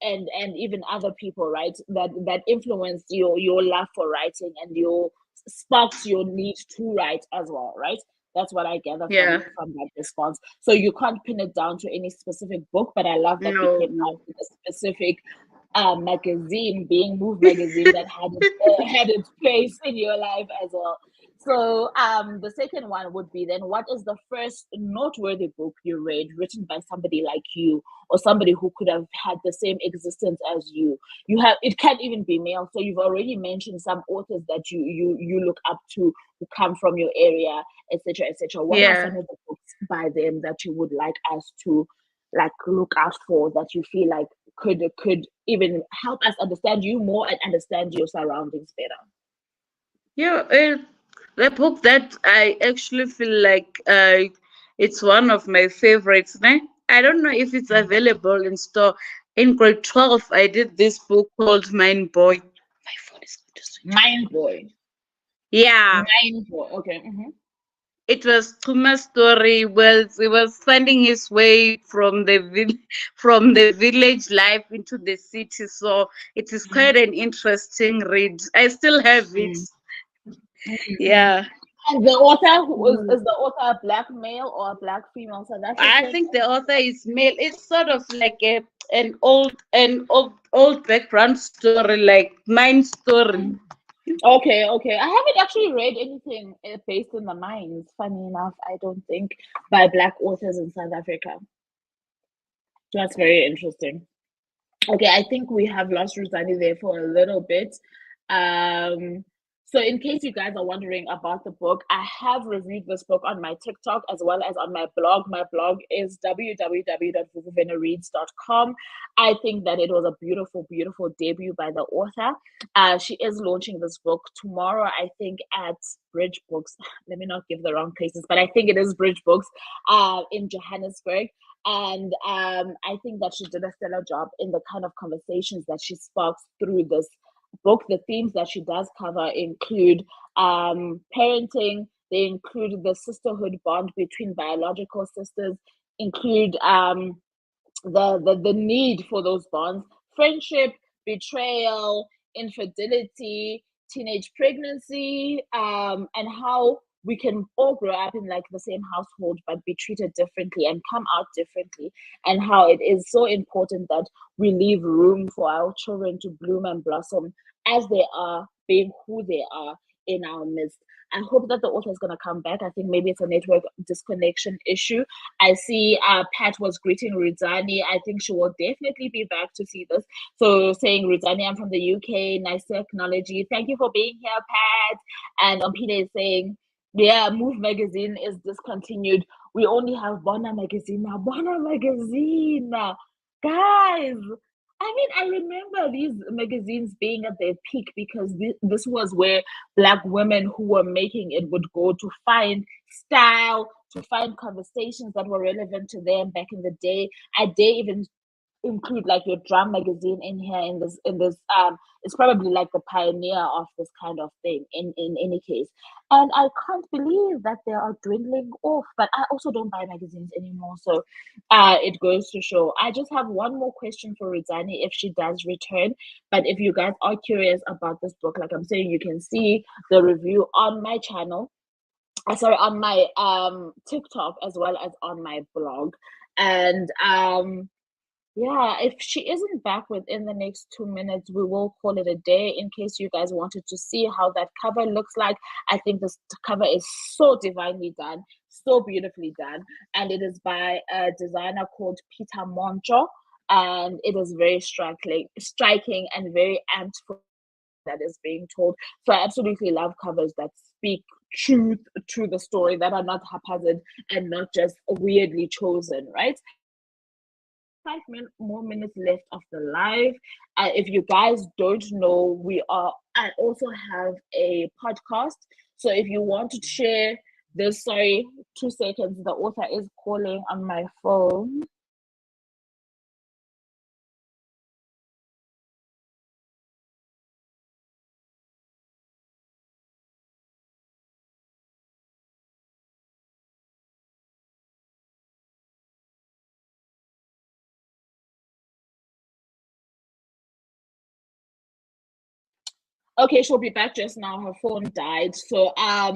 and even other people, right? That influenced your love for writing and your sparked your need to write as well, right? That's what I gather yeah. from that response. So you can't pin it down to any specific book, but I love that we No, came no. out with a specific magazine, being Move magazine, that had its place in your life as well. So the second one would be then, what is the first noteworthy book you read written by somebody like you or somebody who could have had the same existence as you? You have, it can't even be male. So you've already mentioned some authors that you look up to who come from your area, etc., etc. What are Yeah. some of the books by them that you would like us to like look out for, that you feel like could even help us understand you more and understand your surroundings better? Yeah, the book that I actually feel like it's one of my favorites. Ne? I don't know if it's available in store. In grade 12, I did this book called Mind Boy. My phone is going to switch off. Mind boy. Yeah, Mind boy. Okay. it was Truma's story. Well, he was finding his way from the from the village life into the city. So it is quite an interesting read. I still have it. Mm. Mm. Yeah. And the author, Mm. is the author a black male or a black female South I African? think the author is male. It's sort of like an old background story, like mine story. Okay, okay. I haven't actually read anything based in the mines. Funny enough, I don't think by black authors in South Africa. That's very interesting. Okay, I think we have lost Rudzani there for a little bit. Um, so in case you guys are wondering about the book, I have reviewed this book on my TikTok as well as on my blog. My blog is www.vuvuvenareads.com. I think that it was a beautiful, beautiful debut by the author. She is launching this book tomorrow, I think, at Bridge Books. Let me not give the wrong places, but I think it is Bridge Books in Johannesburg. And I think that she did a stellar job in the kind of conversations that she sparks through this book. The themes that she does cover include parenting, they include the sisterhood bond between biological sisters, include the need for those bonds, friendship, betrayal, infidelity, teenage pregnancy, and how we can all grow up in like the same household but be treated differently and come out differently, and how it is so important that we leave room for our children to bloom and blossom as they are, being who they are in our midst. I hope that the author is going to come back. I think maybe it's a network disconnection issue. I see Pat was greeting Rudzani. I think she will definitely be back to see this. So saying, Rudzani, I'm from the UK. Nice to acknowledge you. Thank you for being here, Pat. And Peter is saying, yeah, Move magazine is discontinued. We only have Bona magazine now. Bona magazine. Guys, I mean, I remember these magazines being at their peak because this was where Black women who were making it would go to find style, to find conversations that were relevant to them back in the day. I dare even include like your drum magazine in here in this it's probably like the pioneer of this kind of thing in any case. And I can't believe that they are dwindling off, but I also don't buy magazines anymore, so it goes to show. I just have one more question for Rudzani if she does return, but if you guys are curious about this book, like I'm saying, you can see the review on my channel, sorry, on my TikTok as well as on my blog. And yeah, if she isn't back within the next 2 minutes, we will call it a day in case you guys wanted to see how that cover looks like. I think this cover is so divinely done, so beautifully done. And it is by a designer called Peter Moncho. and it is very striking and very amped for that is being told. So I absolutely love covers that speak truth to the story, that are not haphazard and not just weirdly chosen, right? 5 more minutes left of the live. If you guys don't know, I also have a podcast. So if you want to share this, sorry, 2 seconds, the author is calling on my phone. Okay, she'll be back just now. Her phone died. So I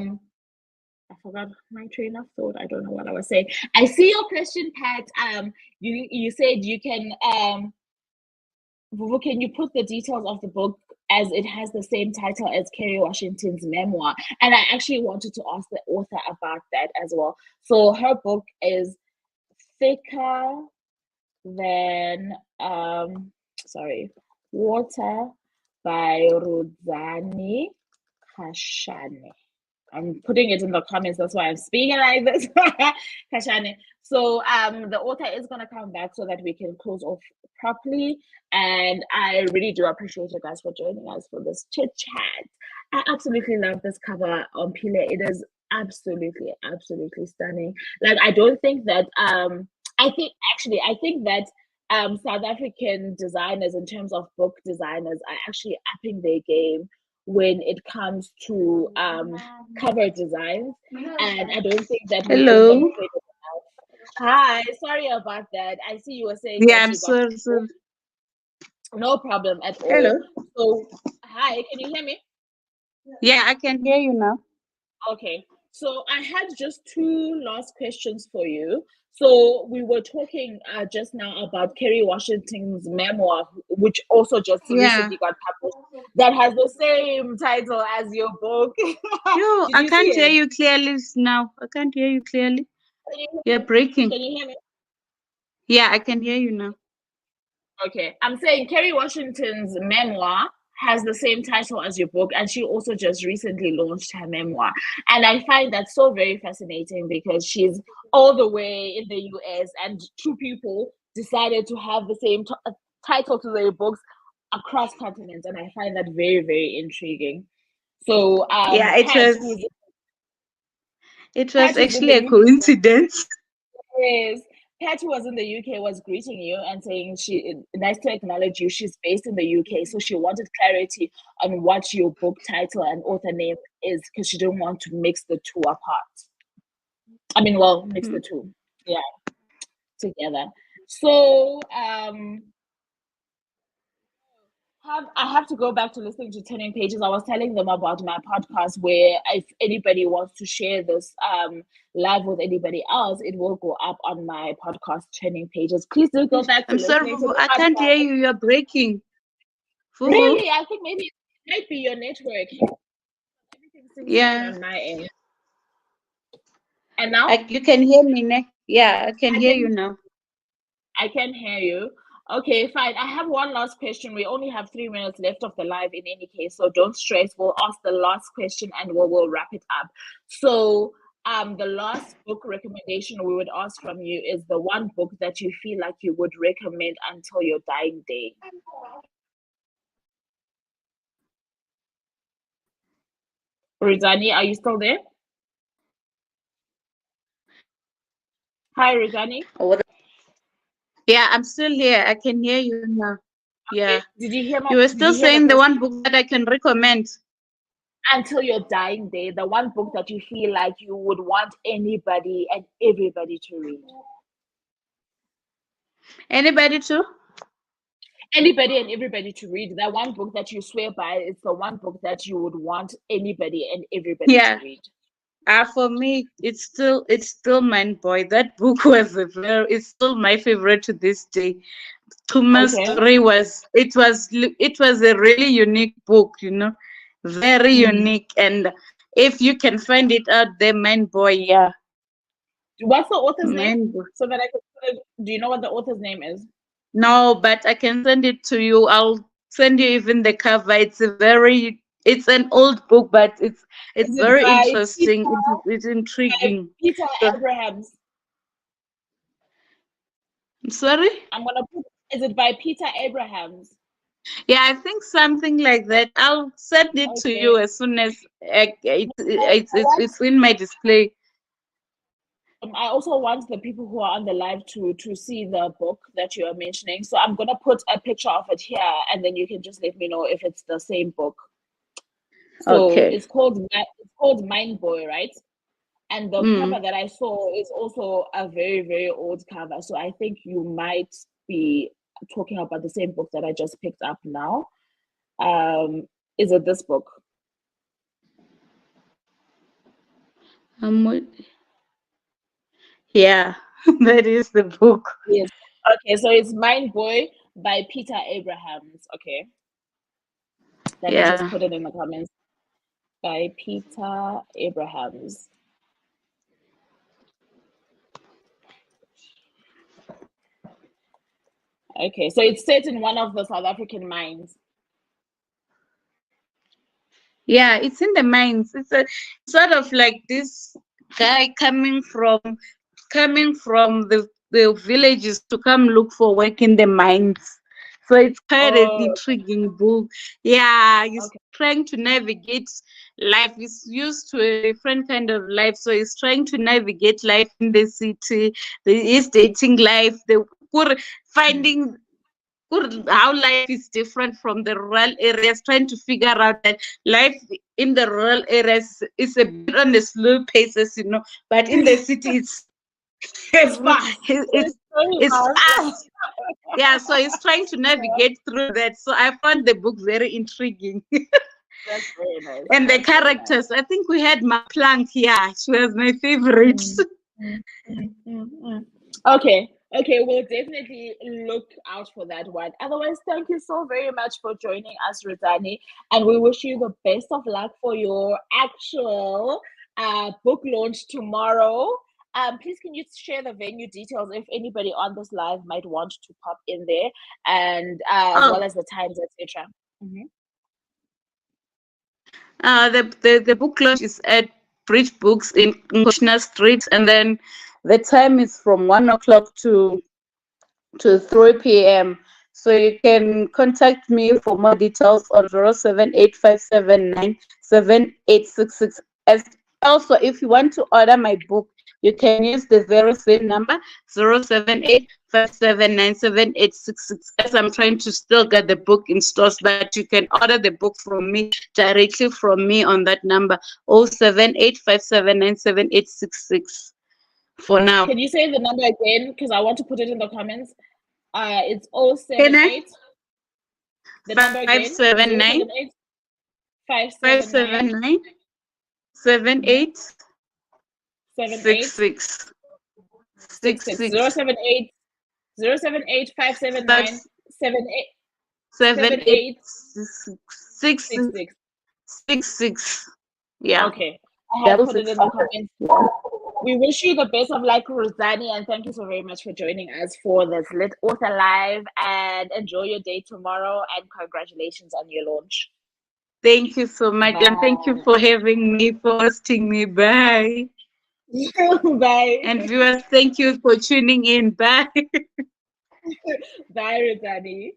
forgot my train of thought. I don't know what I was saying. I see your question, Pat. You said you can Vuvu, can you put the details of the book, as it has the same title as Kerry Washington's memoir? And I actually wanted to ask the author about that as well. So her book is thicker than Water by Rudzani Khashane. I'm putting it in the comments, that's why I'm speaking like this. Khashane. So the author is gonna come back so that we can close off properly. And I really do appreciate you guys for joining us for this chit chat. I absolutely love this cover on Pile. It is absolutely, absolutely stunning. Like, I don't think that I think that South African designers, in terms of book designers, are actually upping their game when it comes to cover designs, and I don't think that we give them Hello. credit enough. Hi, sorry about that. I see you were saying Yeah, that I'm you got sorry. no problem at all. Hello. So, hi, can you hear me? Yeah, I can hear you now. Okay, so I had just 2 last questions for you. So we were talking just now about Kerry Washington's memoir, which also just recently got published, that has the same title as your book. No, Did I you can't see hear it? you clearly now. I can't hear you clearly. Can you, You're breaking. can you hear me? Yeah, I can hear you now. Okay, I'm saying Kerry Washington's memoir has the same title as your book, and she also just recently launched her memoir. And I find that so very fascinating, because she's all the way in the US, and 2 people decided to have the same title to their books across continents, and I find that very, very intriguing. So, Yeah, Pat, it Pat, was who's in actually the a UK, coincidence. is Pat, who was in the UK, was greeting you and saying she nice to acknowledge you. She's based in the UK, so she wanted clarity on what your book title and author name is, because she didn't want to mix the two apart. I mean, well, mix the two, yeah, together. So I have to go back to listening to Turning Pages. I was telling them about my podcast, where if anybody wants to share this live with anybody else, it will go up on my podcast, Turning Pages. Please do go back to I'm sorry, listening to Vuvu. the I can't hear podcast. you. You're breaking. Vuvu. Really, I think maybe it might be your network. Everything seems fine Yeah. on my end. And now You can hear me now. Yeah, I can I hear can you now. I can hear you. Okay, fine. I have one last question. We only have 3 minutes left of the live in any case, so don't stress. We'll ask the last question and we'll wrap it up. So, the last book recommendation we would ask from you is the one book that you feel like you would recommend until your dying day. Rudzani, are you still there? Hi, Rudzani. Yeah, I'm still here. I can hear you now. Yeah. Okay. Did you hear You were Did you still hear the saying the question? one book that I can recommend. Until your dying day, the one book that you feel like you would want anybody and everybody to read. Anybody too? Anybody and everybody to read. That one book that you swear by, it's the one book that you would want anybody and everybody to Yeah. read. For me, it's still Mind Boy. That book was it's still my favorite to this day. Tuma's Okay. story it was a really unique book, very unique. And if you can find it out there, Mind Boy, yeah. What's the author's name? Mind Boy. So that I can put it. Do you know what the author's name is? No, but I can send it to you. I'll send you even the cover. It's an old book, but it's Is it very by interesting. It's intriguing. Peter So, Abrahams? sorry? I'm gonna put. Is it by Peter Abrahams? Yeah, I think something like that. I'll send it to you Okay. as soon as I want. it's in my display. I also want the people who are on the live to see the book that you are mentioning. So I'm gonna put a picture of it here, and then you can just let me know if it's the same book. So Okay. it's called Mind Boy, right? And the Mm. cover that I saw is also a very, very old cover. So I think you might be talking about the same book that I just picked up now. Is it this book? Um, yeah, that is the book. Yes. Okay, so it's Mind Boy by Peter Abrahams. Okay. Let me just Yeah. put it in the comments. By Peter Abrahams. Okay, so it's set in one of the South African mines. Yeah, it's in the mines. It's a sort of like this guy coming from the villages to come look for work in the mines. So it's quite an Oh, intriguing book. Yeah, he's okay. trying to navigate life. He's used to a different kind of life. So he's trying to navigate life in the city. He's dating life. The finding how life is different from the rural areas, trying to figure out that life in the rural areas is a bit on the slow paces, but in the city It's fast. it's It's very it's fast. fast. Yeah, so he's trying to navigate through that. So I found the book very intriguing. That's very nice. And the That's very nice. characters, I think we had Ma Plank here. She was my favorite. Okay. Okay, we'll definitely look out for that one. Otherwise, thank you so very much for joining us, Rudzani, and we wish you the best of luck for your actual book launch tomorrow. Please, can you share the venue details if anybody on this live might want to pop in there, and as well as the times, etc. The book launch is at Bridge Books in Koshna Street, and then the time is from 1 o'clock to 3 p.m. So you can contact me for more details on 07857977866. As also, if you want to order my book, you can use the very same number 07857977866. As I'm trying to still get the book in stores, but you can order the book from me directly from me on that number 07857977866 for now. Can you say the number again? Because I want to put it in the comments. It's Can I? 078. The number again, 579 078 579 579 78 78 66 66 66 078 078 579 78 78 78 66 66. 66. Yeah, Okay, I have double put it six. in the comments. We wish you the best of luck, Rudzani, and thank you so very much for joining us for this Lit Author Live. And enjoy your day tomorrow. And congratulations on your launch. Thank you so much, and thank you Bye. for having me, for hosting me. Bye. Bye. And viewers, thank you for tuning in. Bye. Bye, Rudzani.